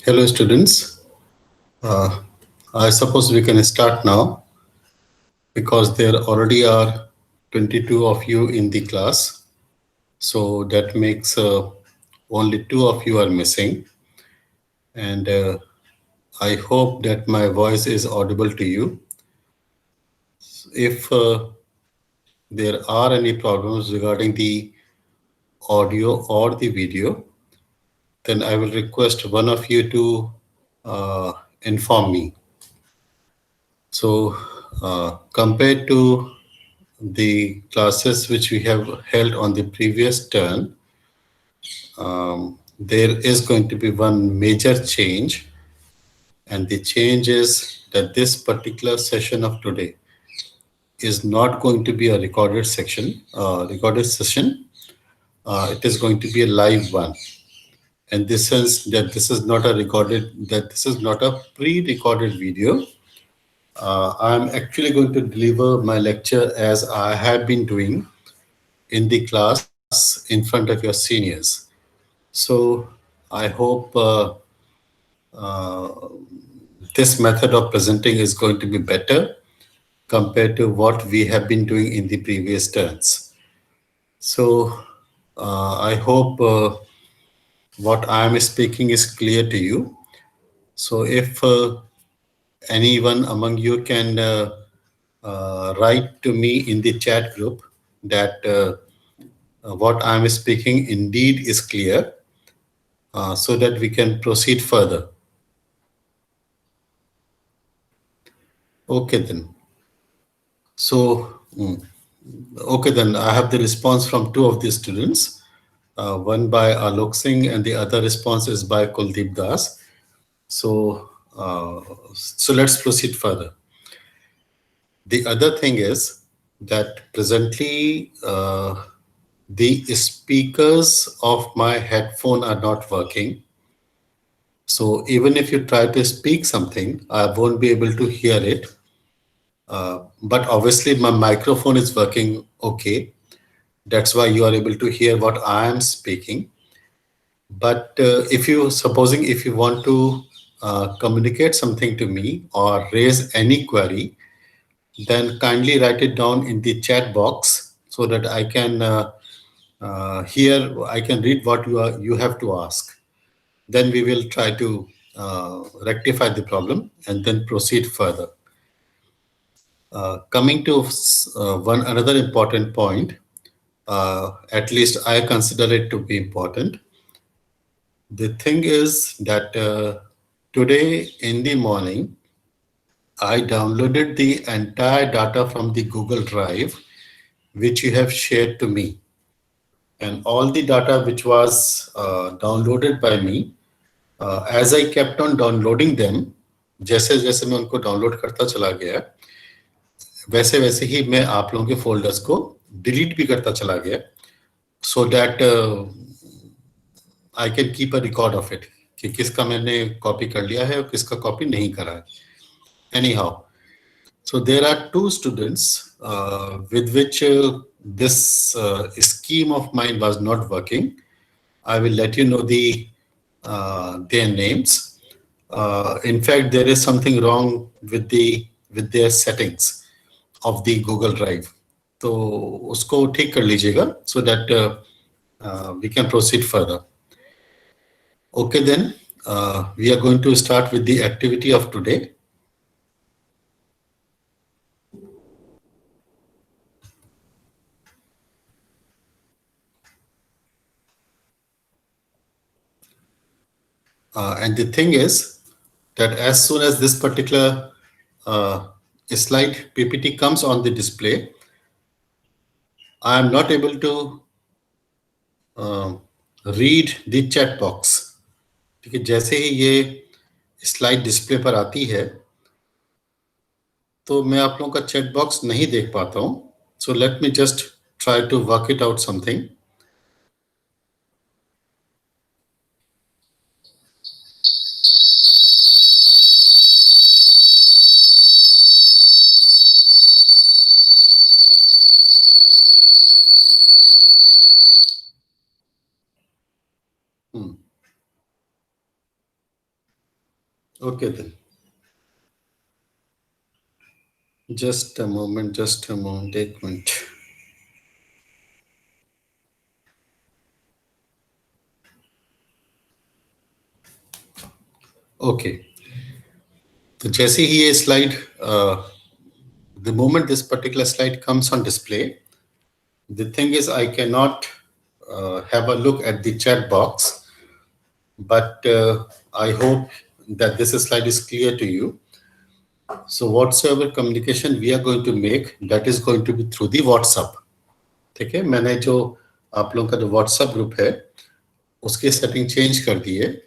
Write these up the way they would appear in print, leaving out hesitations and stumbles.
Hello, students. Uh, I suppose we can start now because there already are 22 of you in the class. So that makes only two of you are missing. And I hope that my voice is audible to you. If there are any problems regarding the audio or the video, then I will request one of you to inform me. So, compared to the classes which we have held on the previous term, there is going to be one major change, and the change is that this particular session of today is not going to be a recorded session. It is going to be a live one, and this sense that this is not a pre-recorded video. I am actually going to deliver my lecture as I have been doing in the class in front of your seniors. So I hope this method of presenting is going to be better compared to what we have been doing in the previous turns. So I hope what I am speaking is clear to you. So if anyone among you can write to me in the chat group that what I am speaking indeed is clear, so that we can proceed further. Okay then. So, okay then, I have the response from two of the students, one by Alok Singh and the other response is by Kuldeep Das. So, so let's proceed further. The other thing is that presently the speakers of my headphone are not working. So even if you try to speak something, I won't be able to hear it. But obviously my microphone is working okay. That's why you are able to hear what I am speaking. But if you want to communicate something to me or raise any query, then kindly write it down in the chat box so that I can I can read what you have to ask. Then we will try to rectify the problem and then proceed further. Coming to one another important point, at least I consider it to be important. The thing is that today in the morning, I downloaded the entire data from the Google Drive, which you have shared to me. And all the data which was downloaded by me, as I kept on downloading them, जैसे जैसे मैं उनको download करता चला गया, वैसे वैसे ही मैं आप लोगों के फोल्डर्स को डिलीट भी करता चला गया, so that I can keep a record of it कि किसका मैंने कॉपी कर लिया है और किसका कॉपी नहीं करा है. Anyhow, so there are two students with which this scheme of mine was not working. I will let you know their names. In fact, there is something wrong with their settings of the Google Drive. तो उसको ठीक कर लीजिएगा so that we can proceed further. Okay, then we are going to start with the activity of today. And the thing is that as soon as this particular slide PPT comes on the display, I am not able to read the chat box. ठीक है, जैसे ही ये slide display पर आती है तो मैं आप लोगों का चैट बॉक्स नहीं देख पाता हूं. So let me just try to work it out something. Okay then. Just a moment, एक मिनट. Okay. तो जैसे ही ये slide, the moment this particular slide comes on display, the thing is I cannot have a look at the chat box, but I hope that this slide is clear to you. So whatsoever communication we are going to make, that is going to be through the WhatsApp. ठीक है, मैंने जो आप लोगों का जो WhatsApp group है उसके सेटिंग चेंज कर दी है,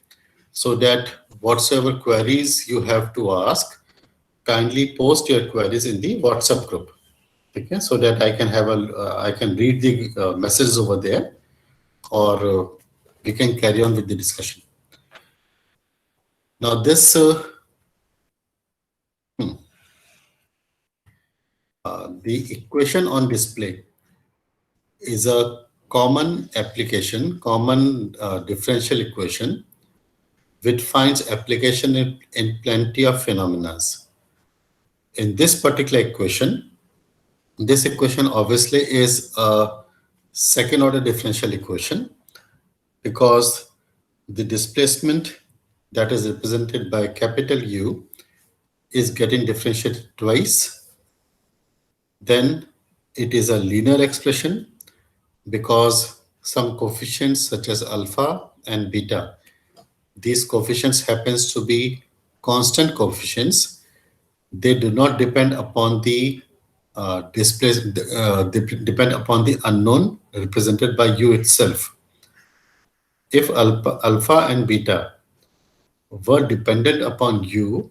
so that whatsoever queries you have to ask, kindly post your queries in the WhatsApp group. Okay, so that I can have I can read the messages over there, or we can carry on with the discussion. Now this the equation on display is a common application, common differential equation, which finds application in plenty of phenomena. In this particular equation, this equation obviously is a second order differential equation, because the displacement that is represented by capital U is getting differentiated twice. Then it is a linear expression, because some coefficients such as alpha and beta, these coefficients happens to be constant coefficients. They do not depend upon the depend upon the unknown represented by U itself. If alpha and beta were dependent upon U,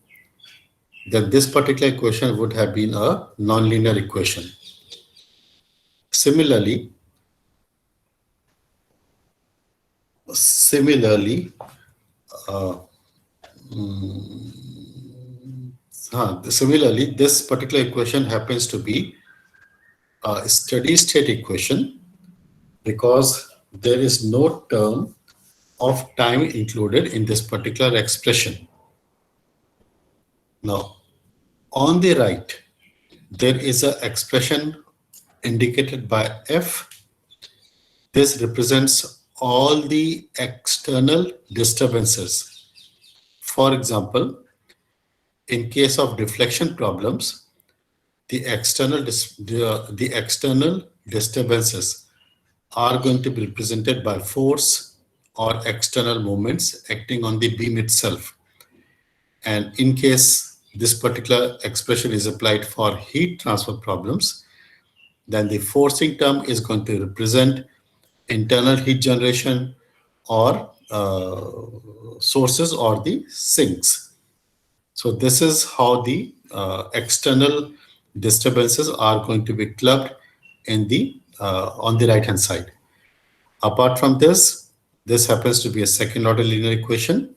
then this particular equation would have been a nonlinear equation. Similarly, this particular equation happens to be a steady state equation, because there is no term of time included in this particular expression. Now, on the right, there is an expression indicated by F. This represents all the external disturbances. For example, in case of deflection problems, the external disturbances are going to be represented by force or external moments acting on the beam itself. And in case this particular expression is applied for heat transfer problems, then the forcing term is going to represent internal heat generation or sources or the sinks. So this is how the external disturbances are going to be clubbed in the on the right hand side. Apart from this, this happens to be a second order linear equation.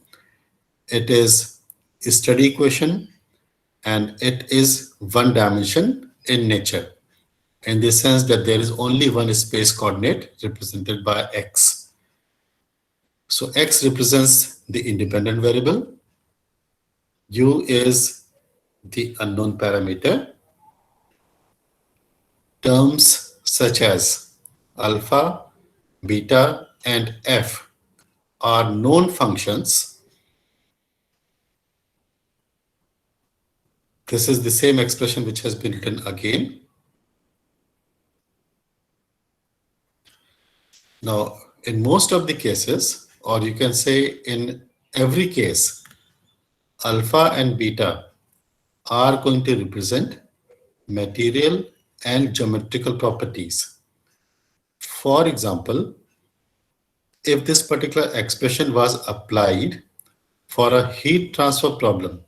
It is a steady equation, and it is one dimension in nature, in the sense that there is only one space coordinate represented by x. So x represents the independent variable, u is the unknown parameter. Terms such as alpha, beta, and f are known functions. This is the same expression which has been written again. Now, in most of the cases, or you can say in every case, alpha and beta are going to represent material and geometrical properties. For example, if this particular expression was applied for a heat transfer problem,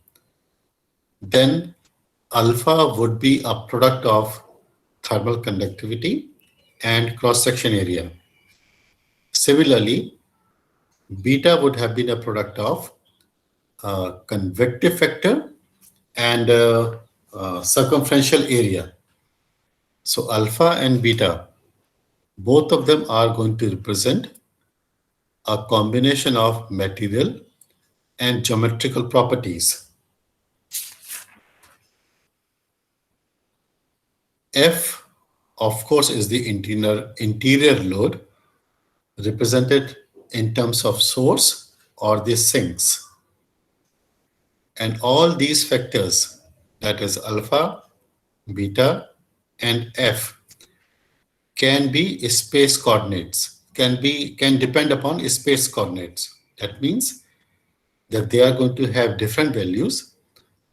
then alpha would be a product of thermal conductivity and cross-section area. Similarly, beta would have been a product of convective factor and circumferential area. So alpha and beta, both of them are going to represent a combination of material and geometrical properties. F, of course, is the interior load represented in terms of source or the sinks. And all these factors, that is alpha, beta, and F, can be space coordinates, can depend upon space coordinates. That means that they are going to have different values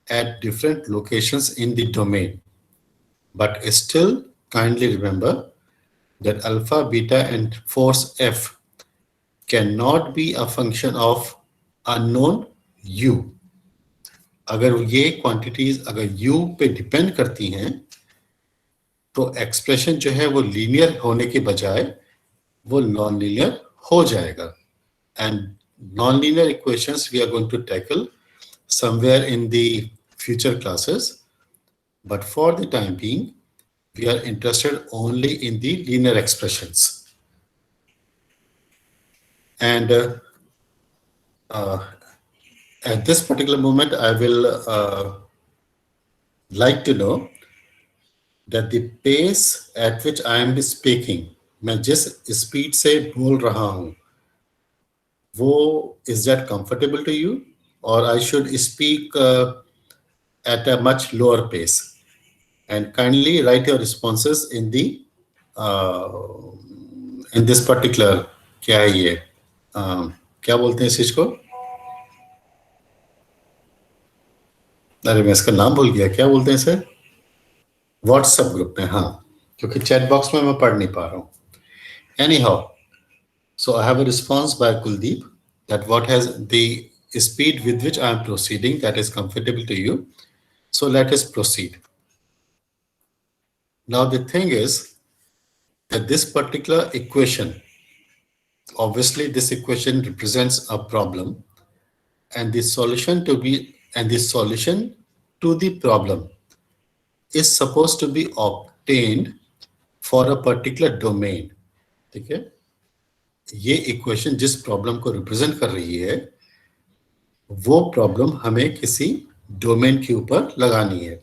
at different locations in the domain. But still, kindly remember that alpha, beta, and force F cannot be a function of unknown U. अगर ये quantities अगर U पे depend करती हैं तो expression जो है वो लीनियर होने के बजाय वो नॉन लीनियर हो जाएगा. And non-linear equations we are going to tackle somewhere in the future classes. But for the time being, we are interested only in the linear expressions. And at this particular moment, I will like to know that the pace at which I am speaking, मैं जिस speed से बोल रहा हूं, वो is that comfortable to you, or I should speak at a much lower pace? And kindly write your responses in the in this particular क्या है ये क्या बोलते हैं इस चीज को? अरे मैं इसका नाम भूल गया, क्या बोलते हैं इसे? व्हाट्सएप ग्रुप में, हाँ, क्योंकि चैट बॉक्स में मैं पढ़ नहीं पा रहा हूँ. Anyhow, so I have a response by Kuldeep that what has the speed with which I am proceeding that is comfortable to you. So let us proceed. Now the thing is that this particular equation, obviously this equation represents a problem, and the solution to the problem is supposed to be obtained for a particular domain. ठीक है, ये equation जिस problem को represent कर रही है वो problem हमें किसी डोमेन के ऊपर लगानी है.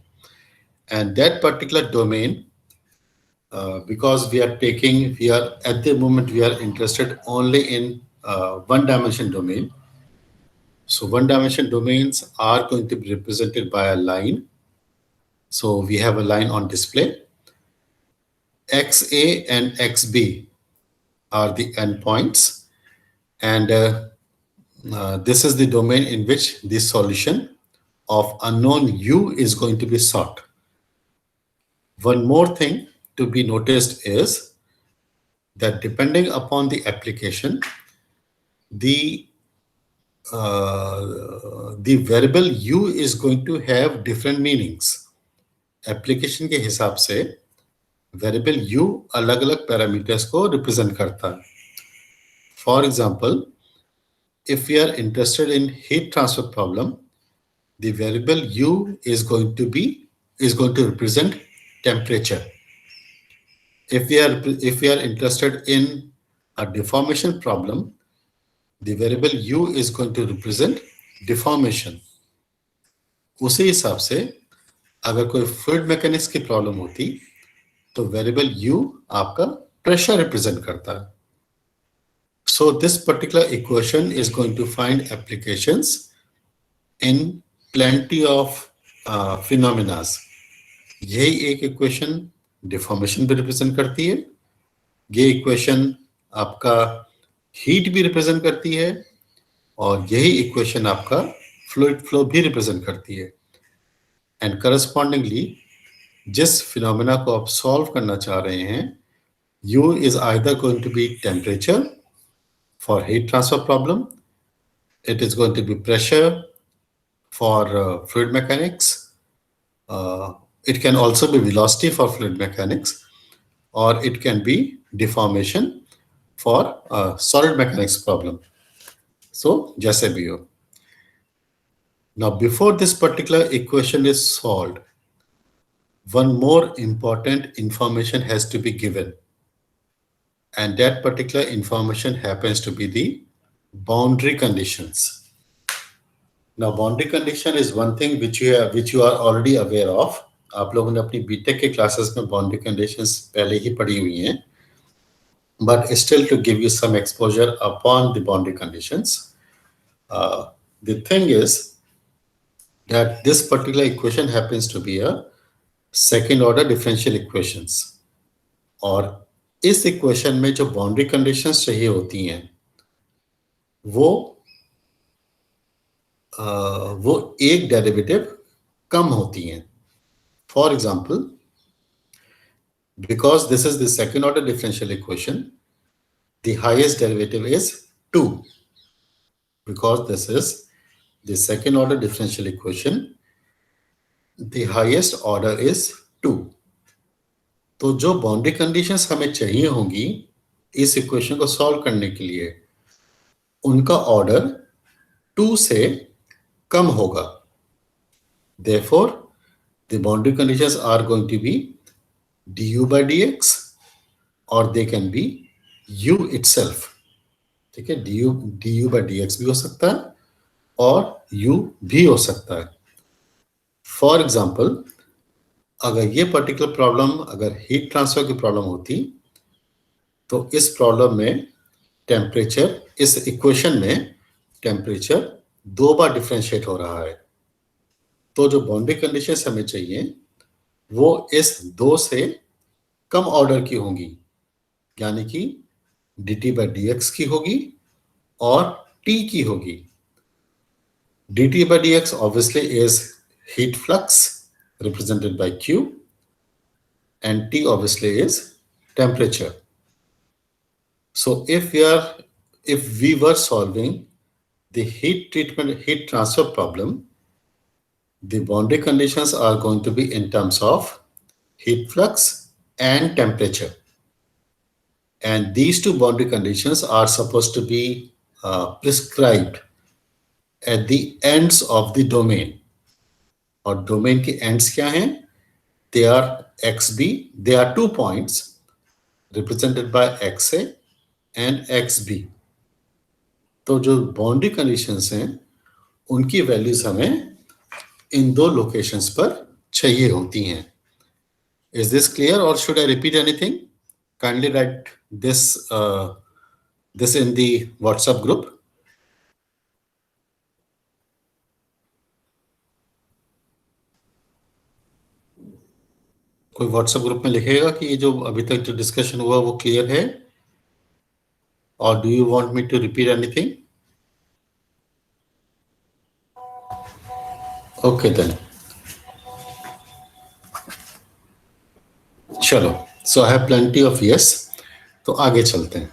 And that particular domain, because we are at the moment we are interested only in one dimension domain. So one dimension domains are going to be represented by a line. So we have a line on display. XA and XB are the endpoints, and this is the domain in which the solution of unknown U is going to be sought. One more thing to be noticed is that depending upon the application, the variable U is going to have different meanings. Application के हिसाब से variable U अलग-अलग parameters को represent करता है. For example, if we are interested in heat transfer problem, the variable U is going to represent temperature. If we are interested in a deformation problem, the variable U is going to represent deformation. उसी हिसाब से अगर कोई fluid mechanics की problem होती तो variable U आपका pressure represent करता है. So this particular equation is going to find applications in plenty of phenomena. यही एक इक्वेशन डिफॉर्मेशन भी रिप्रेजेंट करती है, ये इक्वेशन आपका हीट भी रिप्रेजेंट करती है, और यही इक्वेशन आपका फ्लूइड फ्लो भी रिप्रेजेंट करती है. एंड करस्पॉन्डिंगली जिस फिनोमेना को आप सॉल्व करना चाह रहे हैं, U is either going to be temperature for heat transfer problem, it is going to be pressure for fluid mechanics, it can also be velocity for fluid mechanics, or it can be deformation for solid mechanics problem. So जैसे भी हो. Now before this particular equation is solved, one more important information has to be given, and that particular information happens to be the boundary conditions. Now boundary condition is one thing which you are already aware of. आप लोगों ने अपनी BTech के classes में boundary conditions पहले ही पढ़ी हुई हैं, but still to give you some exposure upon the boundary conditions, the thing is that this particular equation happens to be a second order differential equations, और इस इक्वेशन में जो बाउंड्री कंडीशंस चाहिए होती हैं वो एक डेरिवेटिव कम होती हैं. For example, because this is the second order differential equation, the highest derivative is 2. Because this is the second order differential equation, the highest order is 2. तो जो बाउंड्री कंडीशंस हमें चाहिए होंगी इस इक्वेशन को सॉल्व करने के लिए, उनका ऑर्डर 2 से कम होगा. Therefore, the boundary conditions are going to be du by dx, or they can be u itself. ठीक है, du by dx भी हो सकता है और u भी हो सकता है. फॉर एग्जाम्पल, अगर ये पर्टिकुलर प्रॉब्लम अगर हीट ट्रांसफर की प्रॉब्लम होती तो इस प्रॉब्लम में टेम्परेचर, इस इक्वेशन में टेम्परेचर 2 बार डिफरेंशिएट हो रहा है. तो जो बाउंड्री कंडीशंस हमें चाहिए वो इस 2 से कम ऑर्डर की होंगी, यानी कि dt by dx की होगी और t की होगी. dt by dx obviously is heat flux represented by q, and t obviously is temperature. So if we were solving the heat transfer problem, the boundary conditions are going to be in terms of heat flux and temperature. And these two boundary conditions are supposed to be prescribed at the ends of the domain. और domain के ends क्या हैं? They are xb. They are 2 points represented by xa and xb. तो जो boundary conditions हैं उनकी values हमें इन 2 locations पर चाहिए होती हैं. Is this clear, or should I repeat anything? Kindly write this in the WhatsApp group. कोई WhatsApp ग्रुप में लिखेगा कि ये जो अभी तक जो डिस्कशन हुआ वो क्लियर है, or do you want me to repeat anything? Okay then. चलो, so I have plenty of yes. तो आगे चलते हैं.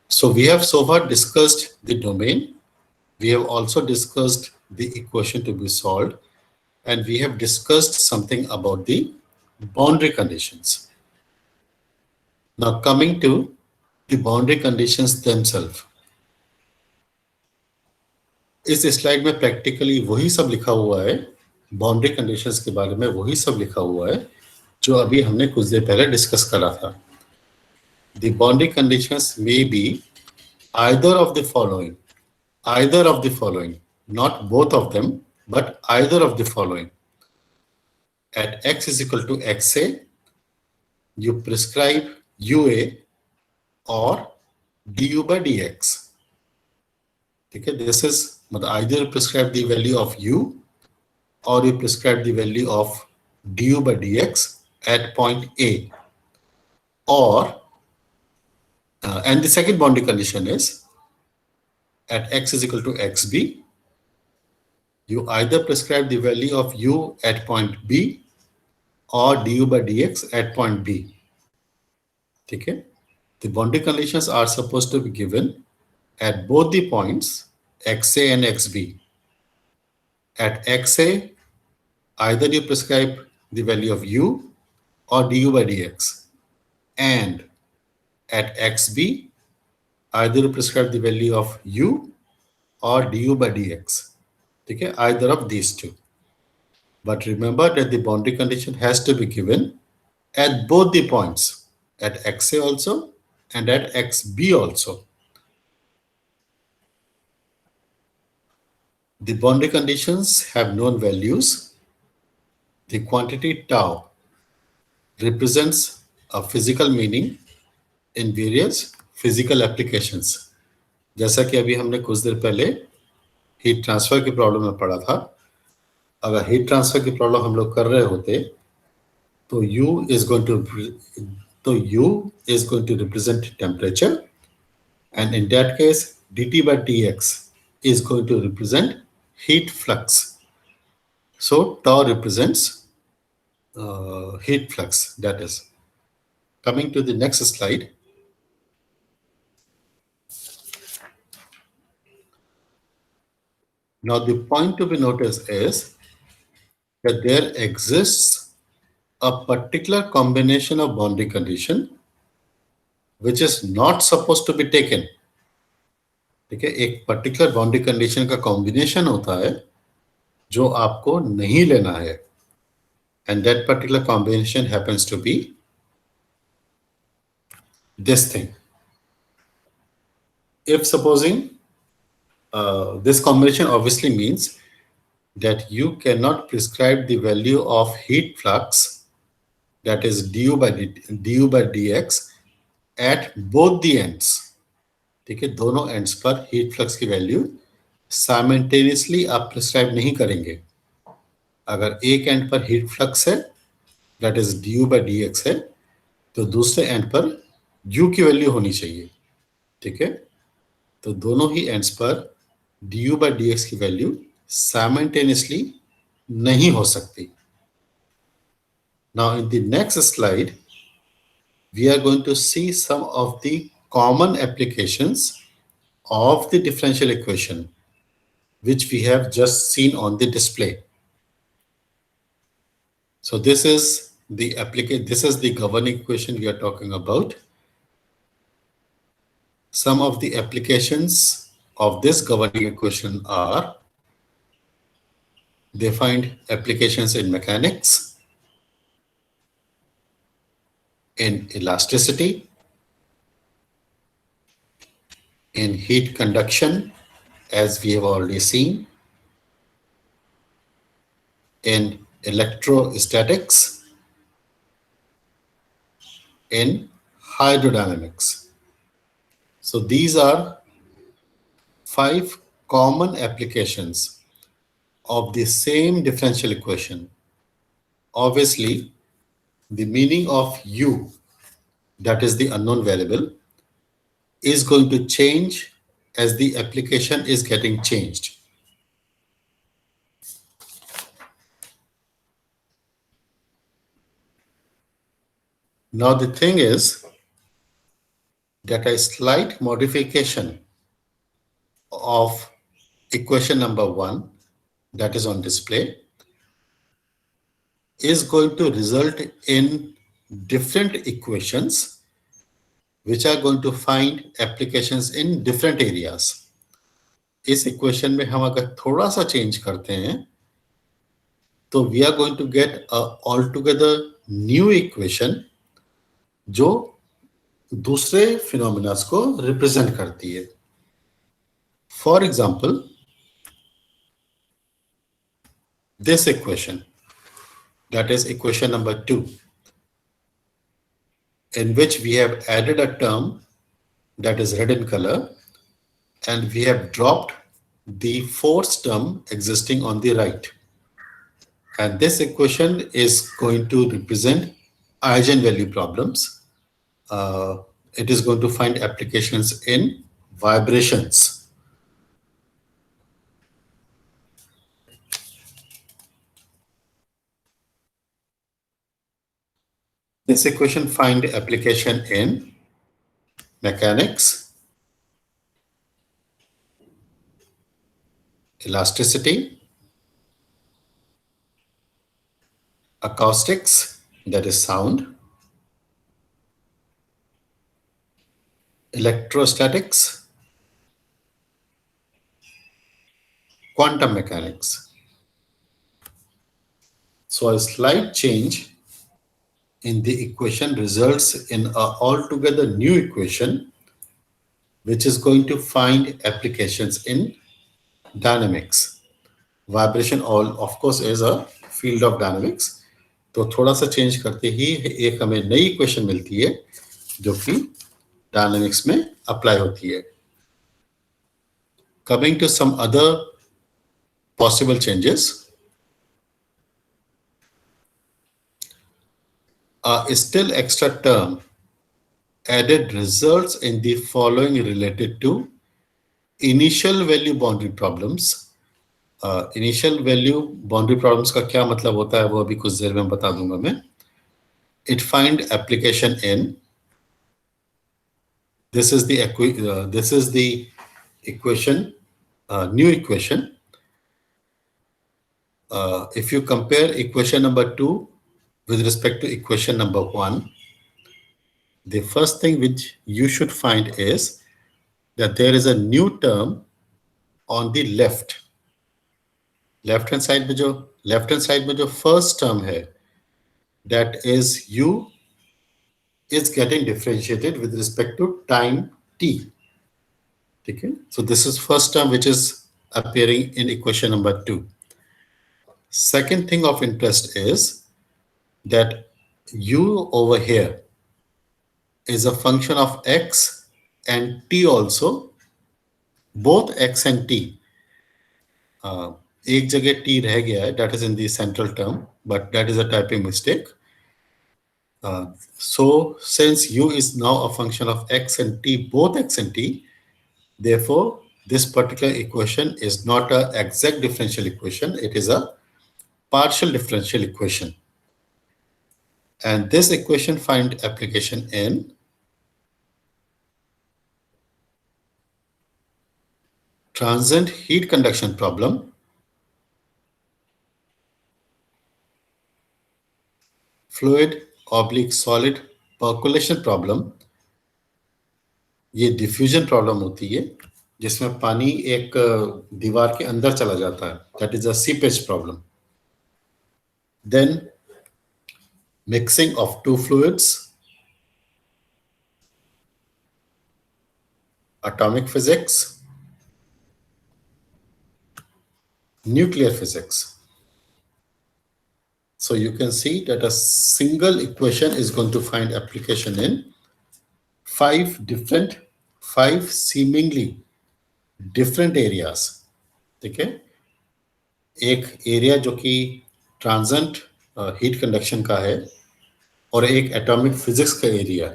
So we have so far discussed the domain. We have also discussed the equation to be solved, and we have discussed something about the boundary conditions. Now coming to the boundary conditions themselves. इस slide में practically वही सब लिखा हुआ है, boundary conditions के बारे में वही सब लिखा हुआ है जो अभी हमने कुछ देर पहले डिस्कस करा था. The boundary conditions may be either of the following, not both of them, but either of the following. At x is equal to xa, you prescribe ua or du by dx. Okay, this is either you prescribe the value of u or you prescribe the value of du by dx at point A, or and the second boundary condition is at x is equal to xb, you either prescribe the value of u at point B or du by dx at point B. Okay, the boundary conditions are supposed to be given at both the points xa and xb. At xa, either you prescribe the value of u or du by dx, and at xb, either you prescribe the value of u or du by dx. Okay, either of these two. But remember that the boundary condition has to be given at both the points, at xa also and at xb also. The boundary conditions have known values. The quantity tau represents a physical meaning in various physical applications. जैसा कि अभी हमने कुछ देर पहले heat transfer की problem में पढ़ा था. अगर हीट ट्रांसफर की प्रॉब्लम हम लोग कर रहे होते तो U is going to represent temperature, and in that case dt by dx is going to represent heat flux. So tau represents heat flux. That is. Coming to the next slide. Now the point to be noticed is that there exists a particular combination of boundary condition which is not supposed to be taken. ठीक है, एक particular boundary condition का combination होता है जो आपको नहीं लेना है, and that particular combination happens to be this thing. If supposing this combination obviously means that you cannot prescribe the value of heat flux, that is du by dx at both the ends. ठीक है, दोनों ends पर heat flux की value simultaneously आप prescribe नहीं करेंगे. अगर एक एंड पर हीट फ्लक्स है that is du by dx है तो दूसरे एंड पर u की वैल्यू होनी चाहिए. ठीक है, तो दोनों ही एंड्स पर du by dx की वैल्यू साइमल्टेनियसली नहीं हो सकती. Now in the next slide we are going to see some of the common applications of the differential equation which we have just seen on the display. So this is the governing equation we are talking about. Some of the applications of this governing equation are: they find applications in mechanics, in elasticity, in heat conduction, as we have already seen, in electrostatics, in hydrodynamics. So these are 5 common applications of the same differential equation. Obviously, the meaning of u, that is the unknown variable, is going to change as the application is getting changed. Now the thing is that a slight modification of equation number 1 that is on display is going to result in different equations which are going to find applications in different areas. इस equation में हम अगर थोड़ा सा change करते हैं तो we are going to get a altogether new equation जो दूसरे फिनोमिनास को रिप्रेजेंट करती है. For example, this equation, that is equation number 2, in which we have added a term that is red in color and we have dropped the fourth term existing on the right. And this equation is going to represent eigenvalue problems. It is going to find applications in vibrations. This equation find application in mechanics, elasticity, acoustics, that is sound, electrostatics, quantum mechanics. So a slight change in the equation results in a altogether new equation which is going to find applications in dynamics. Vibration all of course is a field of dynamics. तो थोड़ा सा change करते ही एक हमें नई equation मिलती है जो कि डायनामिक्स में अप्लाई होती है। Coming to some other possible changes, a still extra term added results in the following related to initial value boundary problems। Initial value boundary problems का क्या मतलब होता है वो अभी कुछ देर में बता दूंगा मैं। It find application in, this is the equation, new equation. If you compare equation number 2 with respect to equation number 1, the first thing which you should find is that there is a new term on the left hand side में जो first term है, that is u is getting differentiated with respect to time t. Okay, so this is first term which is appearing in equation number 2. Second thing of interest is that u over here is a function of x and t also, both x and t. एक जगह t रह गया है, that is in the central term, but that is a typing mistake. So since u is now a function of x and t, both x and t, therefore this particular equation is not an exact differential equation, it is a partial differential equation. And this equation find application in transient heat conduction problem, fluid/solid percolation problem। ये diffusion problem होती है जिसमें पानी एक दीवार के अंदर चला जाता है, that is a seepage problem. Then mixing of two fluids, atomic physics, nuclear physics। So you can see that a single equation is going to find application in five seemingly different areas। ठीक है, एक area जो कि ट्रांजेंट heat conduction का है और एक atomic physics का एरिया।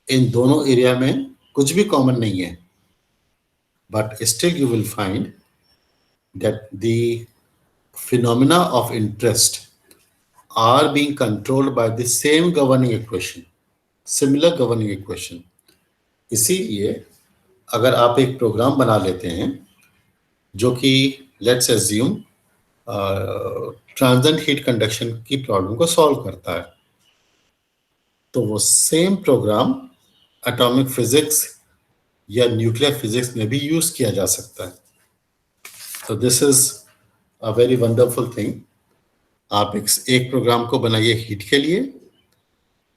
इन दोनों एरिया में कुछ भी कॉमन नहीं है, but still you will find that the phenomena of interest are being controlled by the same governing equation, similar governing equation। इसीलिए अगर आप एक प्रोग्राम बना लेते हैं जो कि let's assume transient heat conduction की प्रॉब्लम को सॉल्व करता है, तो वो सेम प्रोग्राम एटॉमिक फिजिक्स या न्यूक्लियर फिजिक्स में भी यूज किया जा सकता है। तो this is a very wonderful thing. आप एक प्रोग्राम को बनाइए हीट के लिए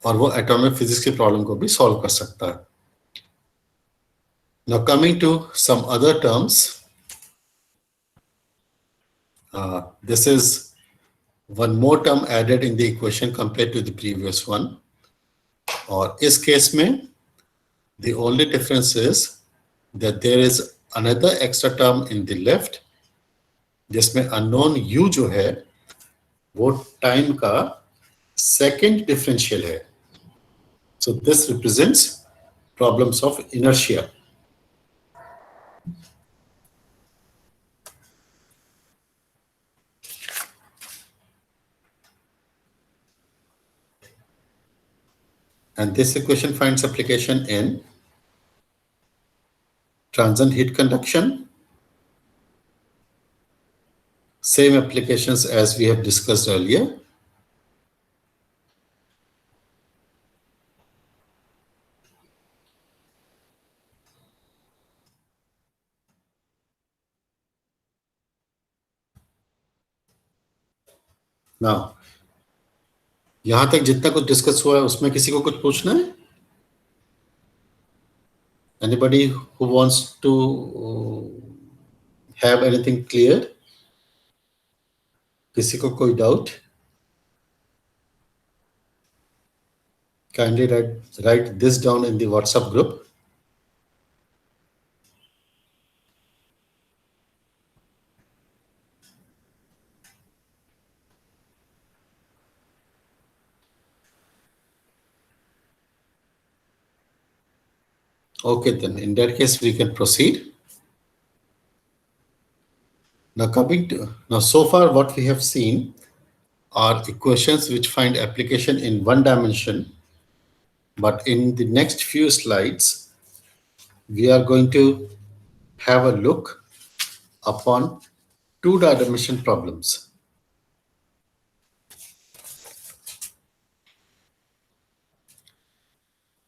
और वो एटॉमिक फिजिक्स की प्रॉब्लम को भी सॉल्व कर सकता है। Now coming to some other terms, this is one more term added in the equation compared to the previous one। और इस केस में the only difference is that there is another extra term in the left जिसमें unknown u जो है वो time का second differential है। So this represents problems of inertia। And this equation finds application in transient heat conduction, same applications as we have discussed earlier। Now यहां तक जितना कुछ डिस्कस हुआ है उसमें किसी को कुछ पूछना है? Anybody who wants to have anything cleared? किसी को कोई doubt? Kindly write this down in the WhatsApp group. Okay, then in that case we can proceed. Now so far what we have seen are equations which find application in one dimension, but in the next few slides we are going to have a look upon two-dimension problems.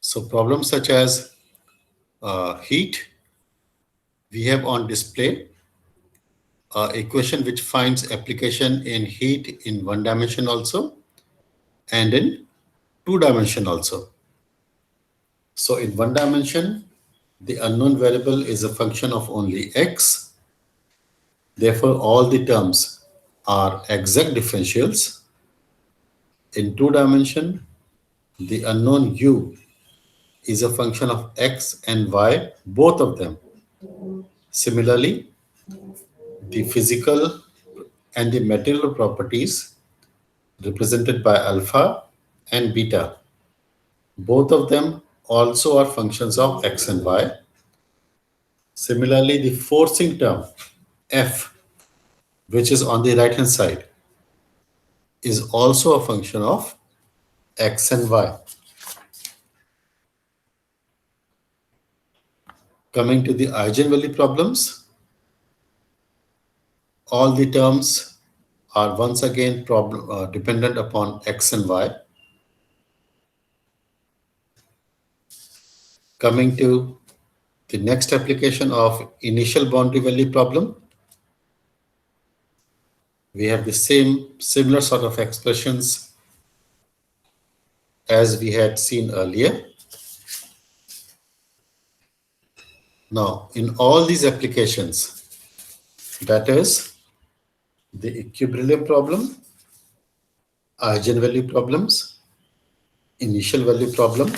So problems such as heat, we have on display equation which finds application in heat in one dimension also and in two dimension also. So in one dimension, the unknown variable is a function of only x. Therefore, all the terms are exact differentials. In two dimension, the unknown u is a function of x and y, both of them. Similarly, the physical and the material properties represented by alpha and beta, both of them also are functions of x and y. Similarly, the forcing term F, which is on the right hand side, is also a function of x and y. Coming to the eigenvalue problems, all the terms are once again dependent upon x and y. Coming to the next application of initial boundary value problem, we have the similar sort of expressions as we had seen earlier. Now, in all these applications, that is the equilibrium problem, eigenvalue problems, initial value problem,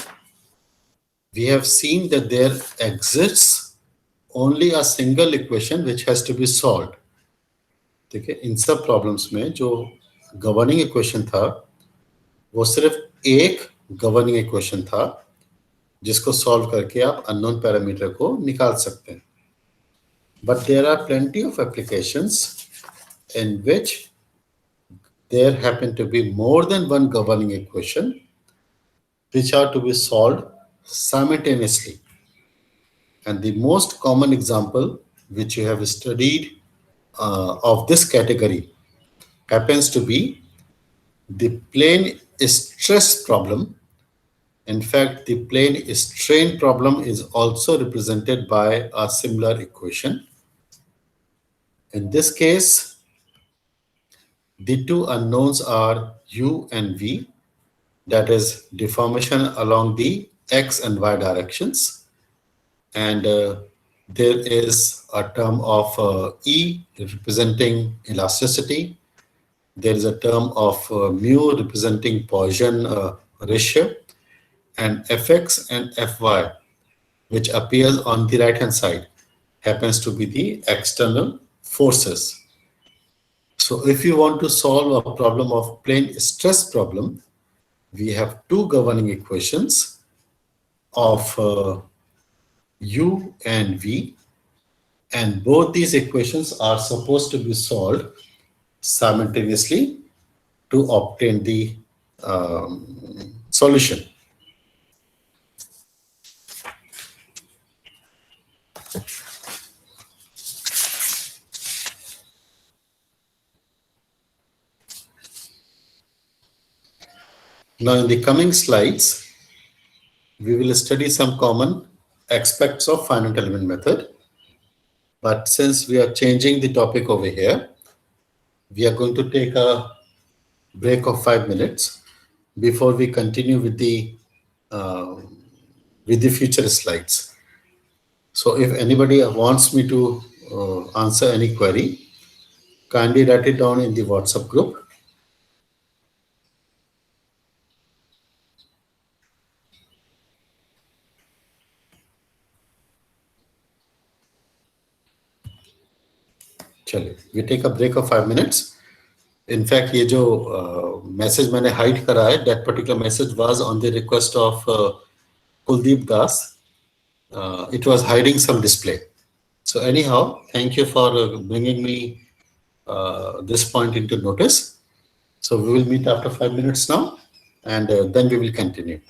we have seen that there exists only a single equation which has to be solved. ठीक है, इन सब problems में जो governing equation था वो सिर्फ एक governing equation था जिसको सॉल्व करके आप अननोन पैरामीटर को निकाल सकते हैं. But there are plenty of applications in which there happen to be more than one governing equation which are to be solved simultaneously. And the most common example which you have studied of this category happens to be the plane stress problem. In fact, the plane strain problem is also represented by a similar equation. In this case, the two unknowns are u and v, that is deformation along the x and y directions. And there is a term of E representing elasticity. There is a term of mu representing Poisson ratio, and Fx and Fy, which appears on the right hand side, happens to be the external forces. So if you want to solve a problem of plane stress problem, we have two governing equations of u and v, and both these equations are supposed to be solved simultaneously to obtain the solution. Now in the coming slides, we will study some common aspects of finite element method. But since we are changing the topic over here, we are going to take a break of 5 minutes before we continue with the future slides. So if anybody wants me to answer any query, Kindly write it down in the WhatsApp group. चलिए, we take a break of 5 minutes. In fact ये जो message मैंने hide करा है, that particular message was on the request of Kuldeep Das. It was hiding some display. So anyhow, thank you for bringing me this point into notice. So we will meet after 5 minutes now, and then we will continue.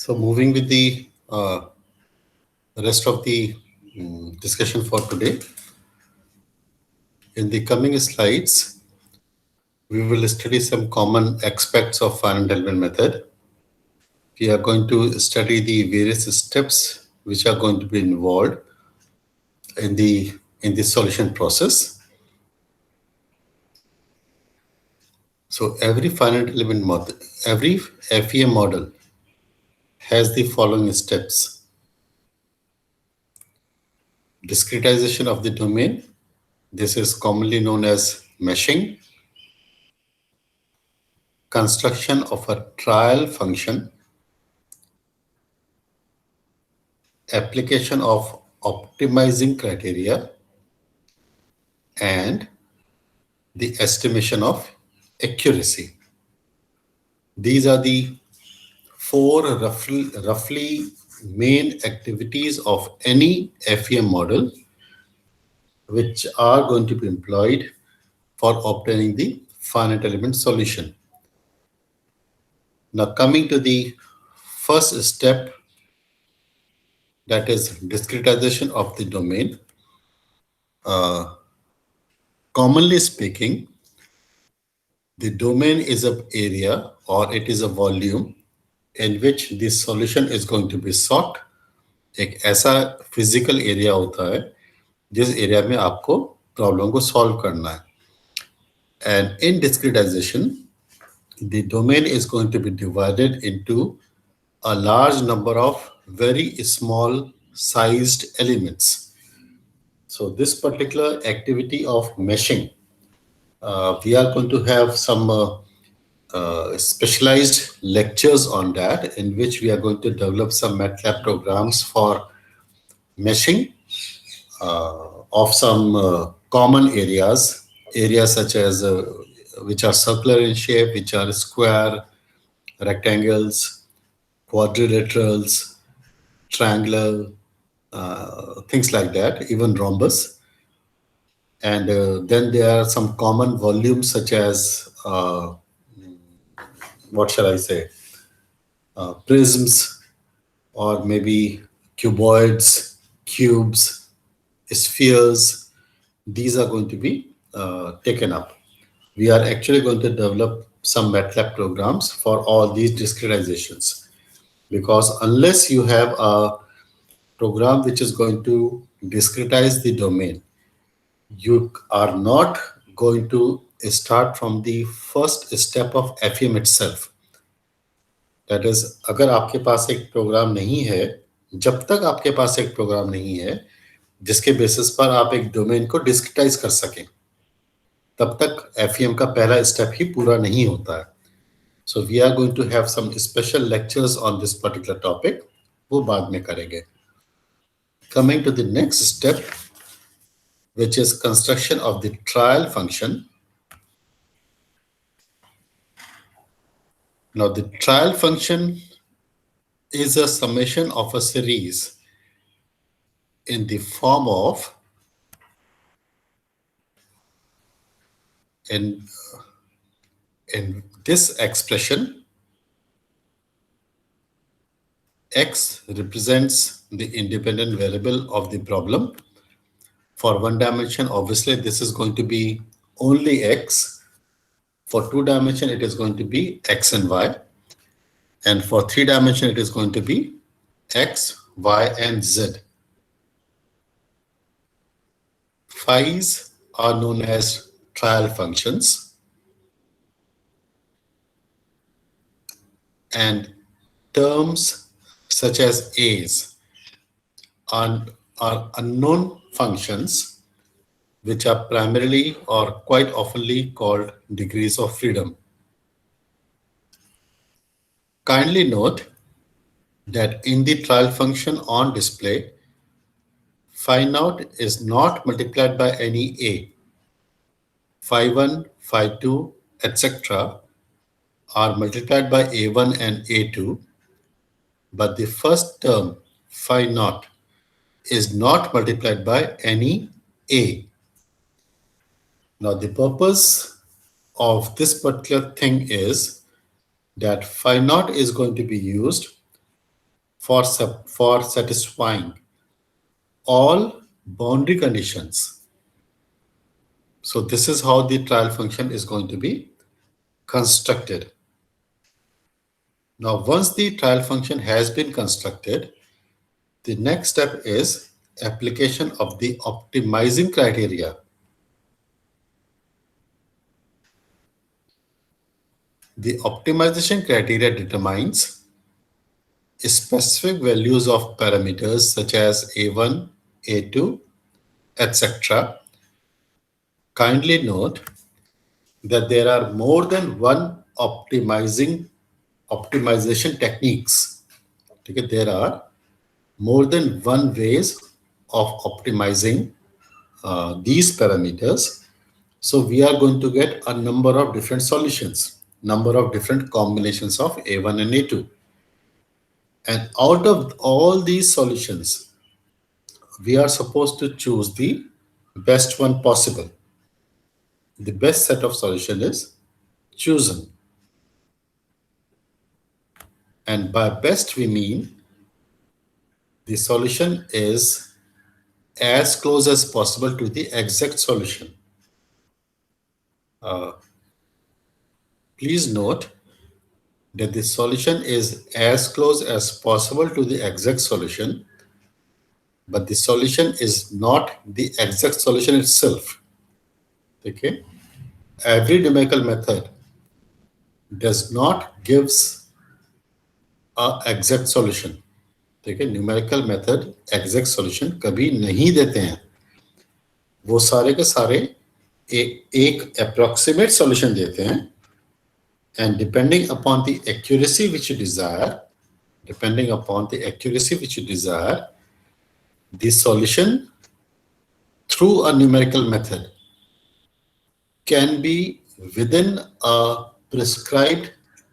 So moving with the rest of the discussion for today. In the coming slides, we will study some common aspects of finite element method. We are going to study the various steps which are going to be involved in the solution process. So every finite element model, every FEM model has the following steps: discretization of the domain. This is commonly known as meshing. Construction of a trial function. Application of optimizing criteria. And the estimation of accuracy. These are the four roughly main activities of any FEM model which are going to be employed for obtaining the finite element solution. Now coming to the first step, that is discretization of the domain. Commonly speaking, the domain is an area or it is a volume in which the solution is going to be sought. एक ऐसा physical area होता है जिस area में आपको problem को solve करना है. And in discretization, the domain is going to be divided into a large number of very small sized elements. So this particular activity of meshing, we are going to have some specialized lectures on that, in which we are going to develop some MATLAB programs for meshing of some common areas such as which are circular in shape, which are square, rectangles, quadrilaterals, triangular, things like that, even rhombus. And then there are some common volumes such as, what shall I say, prisms, or maybe cuboids, cubes, spheres. These are going to be taken up. We are actually going to develop some MATLAB programs for all these discretizations, because unless you have a program which is going to discretize the domain, you are not going to start from the first step of FEM itself. That is, अगर आपके पास एक programme नहीं है, जब तक आपके पास एक programme नहीं है जिसके बेसिस पर आप एक डोमेन को डिस्क्रिटाइज कर सकें, तब तक FEM का पहला स्टेप ही पूरा नहीं होता है. So we are going to have some special lectures on this particular topic. वो बाद में करेंगे. Coming to the next step, which is construction of the trial function. Now the trial function is a summation of a series in the form of in this expression, x represents the independent variable of the problem. For one dimension, obviously this is going to be only x. For two dimension, it is going to be x and y. And for three dimension, it is going to be x, y, and z. Phi's are known as trial functions. And terms such as a's are unknown functions, which are primarily or quite oftenly called degrees of freedom. Kindly note that in the trial function on display, phi naught is not multiplied by any a. Phi1, phi2, etc. are multiplied by a1 and a2, but the first term, phi naught, is not multiplied by any a. Now the purpose of this particular thing is that phi naught is going to be used for satisfying all boundary conditions. So this is how the trial function is going to be constructed. Now, once the trial function has been constructed, the next step is application of the optimizing criteria. The optimization criteria determines specific values of parameters such as A1, A2, etc. Kindly note that there are more than one optimization techniques. Okay, there are more than one ways of optimizing these parameters. So we are going to get a number of different solutions, number of different combinations of A1 and A2. And out of all these solutions, we are supposed to choose the best one possible. The best set of solution is chosen. And by best, we mean the solution is as close as possible to the exact solution. Please note that the solution is as close as possible to the exact solution, but the solution is not the exact solution itself. Okay? Every numerical method does not gives a exact solution. ठीक है, numerical method exact solution कभी नहीं देते हैं. वो सारे के सारे एक अप्रोक्सीमेट सॉल्यूशन देते हैं. And depending upon the accuracy which you desire, the solution through a numerical method can be within a prescribed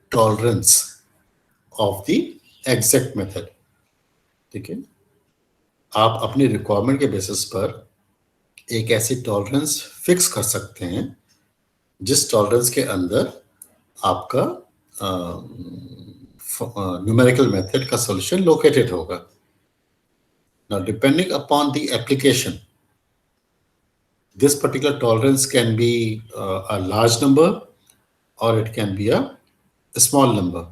tolerance of the exact method. ठीक है, आप अपनी रिक्वायरमेंट के बेसिस पर एक ऐसी टॉलरेंस फिक्स कर सकते हैं जिस टॉलरेंस के अंदर आपका न्यूमेरिकल मेथड का सॉल्यूशन लोकेटेड होगा. Now, depending upon the application, this particular tolerance can be a large number or it can be a small number.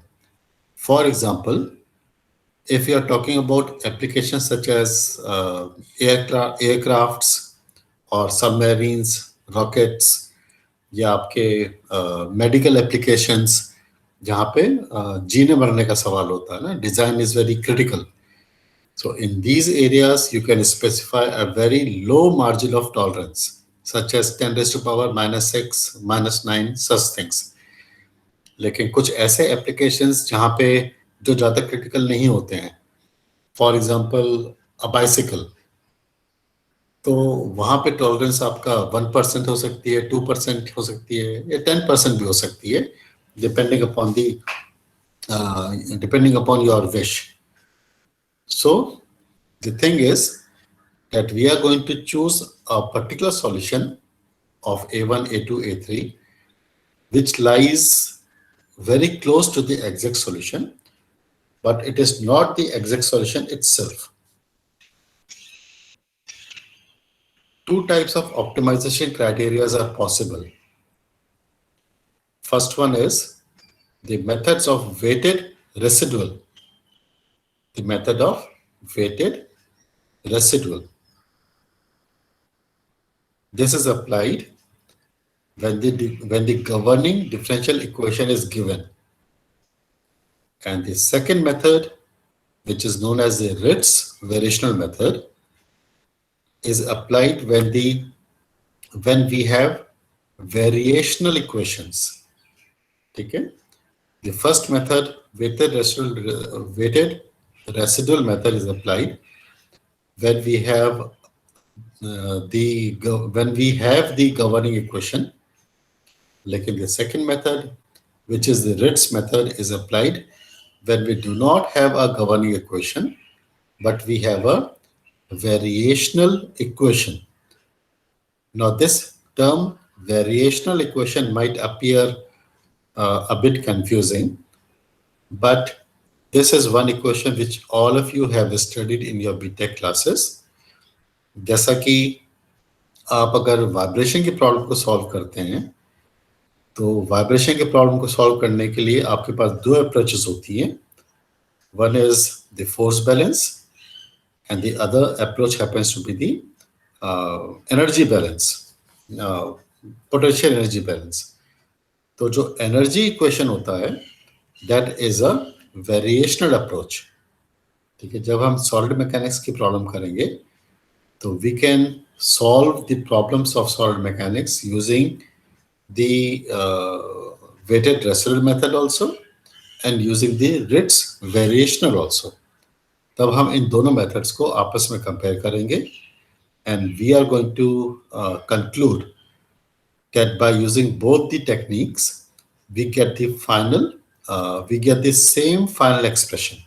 For example, if you are talking about applications such as aircrafts or submarines, rockets, या आपके medical applications जहाँ पे जीने मरने का सवाल होता है ना, design is very critical. So in these areas, you can specify a very low margin of tolerance, such as 10 raised to power -6, -9, such things. लेकिन कुछ ऐसे applications जहाँ पे जो ज़्यादा critical नहीं होते हैं, for example, a bicycle, तो वहाँ पे टॉलरेंस आपका 1% हो सकती है, 2% हो सकती है, या 10% भी हो सकती है, depending upon your wish. So the thing is that we are going to choose a particular solution of A1, A2, A3, which lies very close to the exact solution, but it is not the exact solution itself. Two types of optimization criteria are possible. First one is the methods of weighted residual. The method of weighted residual. This is applied when the governing differential equation is given. And the second method, which is known as the Ritz variational method, is applied when we have variational equations. Okay? The first method, weighted residual method, is applied when we have the governing equation. Like in the second method, which is the Ritz method, is applied when we do not have a governing equation, but we have a variational equation. Now, this term variational equation might appear a bit confusing, but this is one equation which all of you have studied in your BTech classes. जैसा कि आप अगर vibration की problem को solve करते हैं तो vibration के प्रॉब्लम को सॉल्व करने के लिए आपके पास दो अप्रोचेस होती हैं. One is the force balance, and the other approach happens to be the energy balance, potential energy balance. तो जो एनर्जी इक्वेशन होता है, that is a variational approach. ठीक है, जब हम सॉलिड मैकेनिक्स की प्रॉब्लम करेंगे तो we can solve the problems of solid mechanics using the weighted residual method also and using the Ritz variational also. तब हम इन दोनों मेथड्स को आपस में कंपेयर करेंगे and we are going to conclude that by using both the techniques we get the same final expression.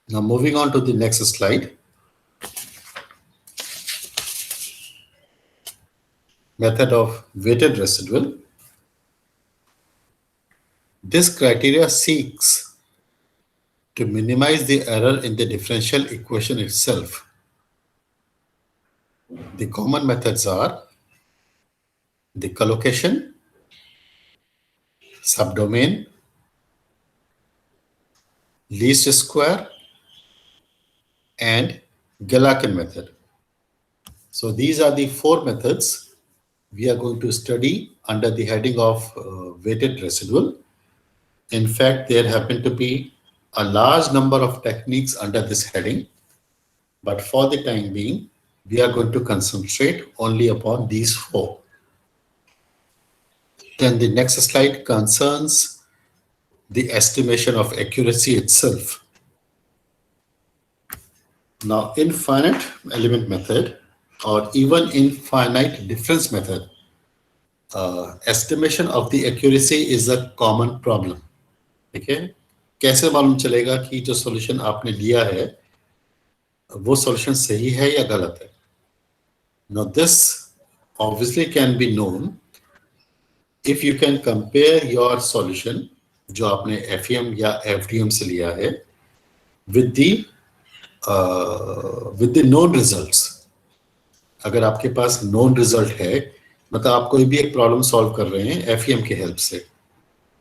Now moving on to the next slide. Method of weighted residual. This criteria seeks to minimize the error in the differential equation itself. The common methods are the collocation, subdomain, least square, and Gallatin method. So these are the four methods we are going to study under the heading of weighted residual. In fact, there happen to be a large number of techniques under this heading, but for the time being, we are going to concentrate only upon these four. Then the next slide concerns the estimation of accuracy itself. Now, infinite element method or even infinite difference method, estimation of the accuracy is a common problem. ठीक है, कैसे मालूम चलेगा कि जो solution आपने लिया है वो सॉल्यूशन सही है या गलत है? Now this obviously can be known if you can compare your solution जो आपने FEM या FDM से लिया है with the known results. अगर आपके पास known result है, मतलब आप कोई भी एक प्रॉब्लम सॉल्व कर रहे हैं FEM की हेल्प से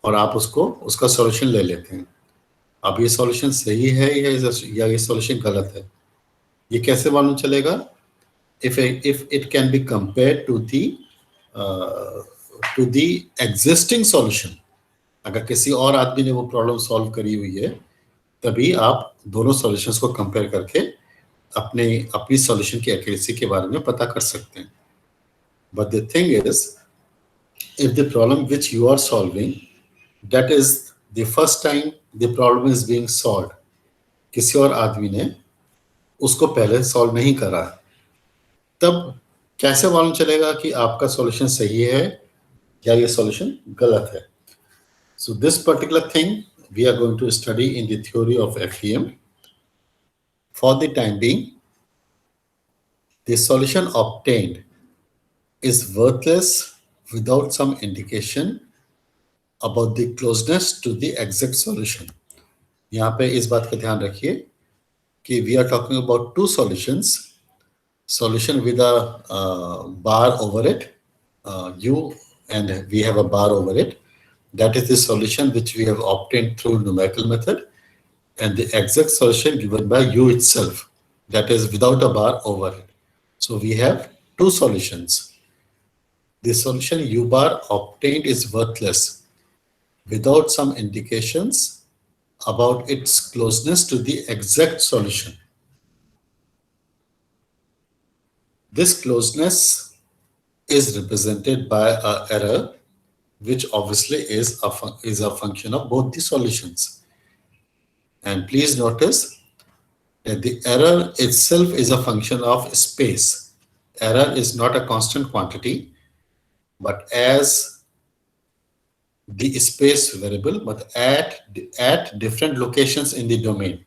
और आप उसका सॉल्यूशन ले लेते हैं, अब ये सॉल्यूशन सही है या ये सॉल्यूशन गलत है, ये कैसे मालूम चलेगा? if it can be compared to the existing solution. अगर किसी और आदमी ने वो प्रॉब्लम सॉल्व करी हुई है तभी आप दोनों सॉल्यूशंस को कंपेयर करके अपनी सॉल्यूशन की एक्यूरेसी के बारे में पता कर सकते हैं. But the thing is, if the problem which you are solving, that is the first time the problem is being solved, किसी और आदमी ने उसको पहले सॉल्व नहीं करा, तब कैसे मालूम चलेगा कि आपका सॉल्यूशन सही है या ये सॉल्यूशन गलत है? So this particular thing we are going to study in the theory of FEM. For the time being, the solution obtained is worthless without some indication about the closeness to the exact solution. यहाँ पे इस बात का ध्यान रखिए कि we are talking about two solutions. Solution with a bar over it, U, and we have a bar over it. That is the solution which we have obtained through numerical method, and the exact solution given by U itself, that is without a bar over it. So we have two solutions. The solution U bar obtained is worthless without some indications about its closeness to the exact solution. This closeness is represented by an error, which obviously is a function of both the solutions. And please notice that the error itself is a function of space. Error is not a constant quantity, but as the space variable, but at different locations in the domain,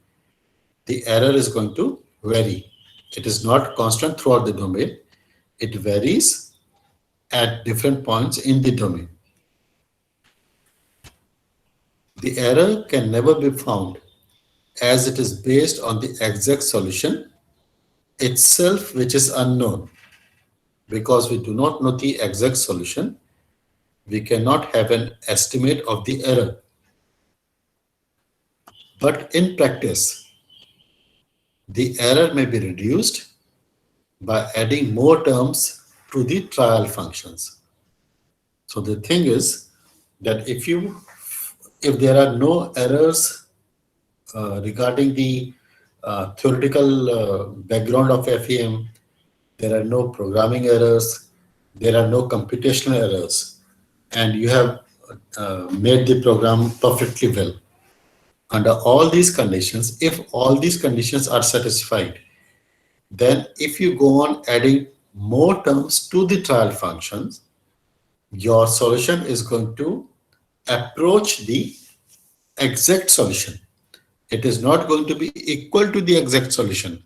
the error is going to vary. It is not constant throughout the domain. It varies at different points in the domain. The error can never be found as it is based on the exact solution itself, which is unknown. Because we do not know the exact solution, we cannot have an estimate of the error. But in practice, the error may be reduced by adding more terms to the trial functions. So the thing is that if there are no errors regarding the theoretical background of FEM, there are no programming errors, there are no computational errors, and you have made the program perfectly well. Under all these conditions, if all these conditions are satisfied, then if you go on adding more terms to the trial functions, your solution is going to approach the exact solution. It is not going to be equal to the exact solution.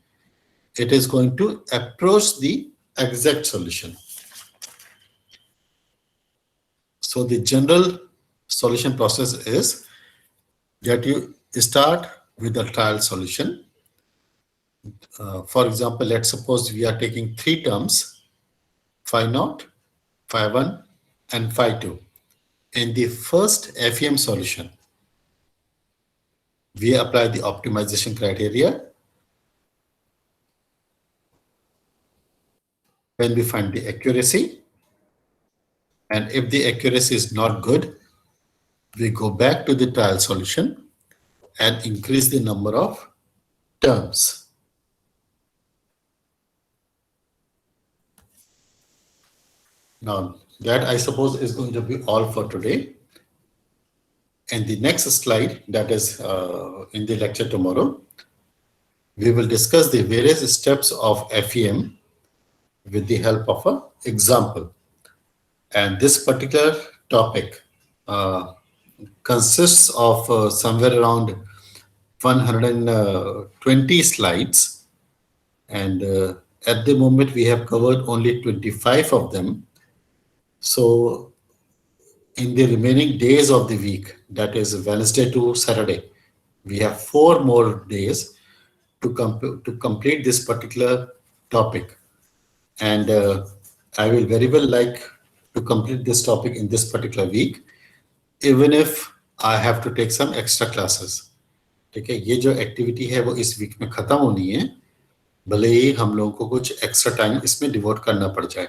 It is going to approach the exact solution. So the general solution process is that you start with the trial solution. For example, let's suppose we are taking three terms, phi naught, phi 1, and phi 2. In the first FEM solution, we apply the optimization criteria. When we find the accuracy, and if the accuracy is not good, we go back to the trial solution and increase the number of terms. Now, that I suppose is going to be all for today. And the next slide, that is in the lecture tomorrow, we will discuss the various steps of FEM with the help of an example. And this particular topic consists of somewhere around 120 slides. And at the moment, we have covered only 25 of them. So in the remaining days of the week, that is Wednesday to Saturday, we have 4 more days to complete this particular topic. And I will very well like to complete this topic in this particular week, even if I have to take some extra classes. ठीक है, ये जो activity है वो इस week में खत्म होनी है, भले ही हम लोगों को कुछ एक्स्ट्रा टाइम इसमें डिवोट करना पड़ जाए.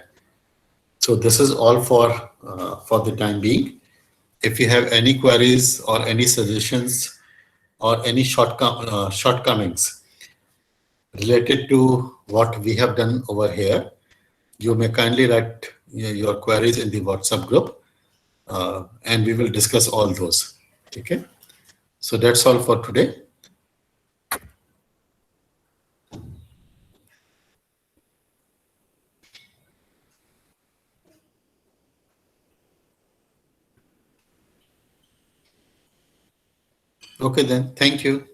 So this is all for the time being. If you have any queries or any suggestions or any shortcomings related to what we have done over here, you may kindly write your queries in the WhatsApp group, and we will discuss all those. Okay. So that's all for today. Okay then. Thank you.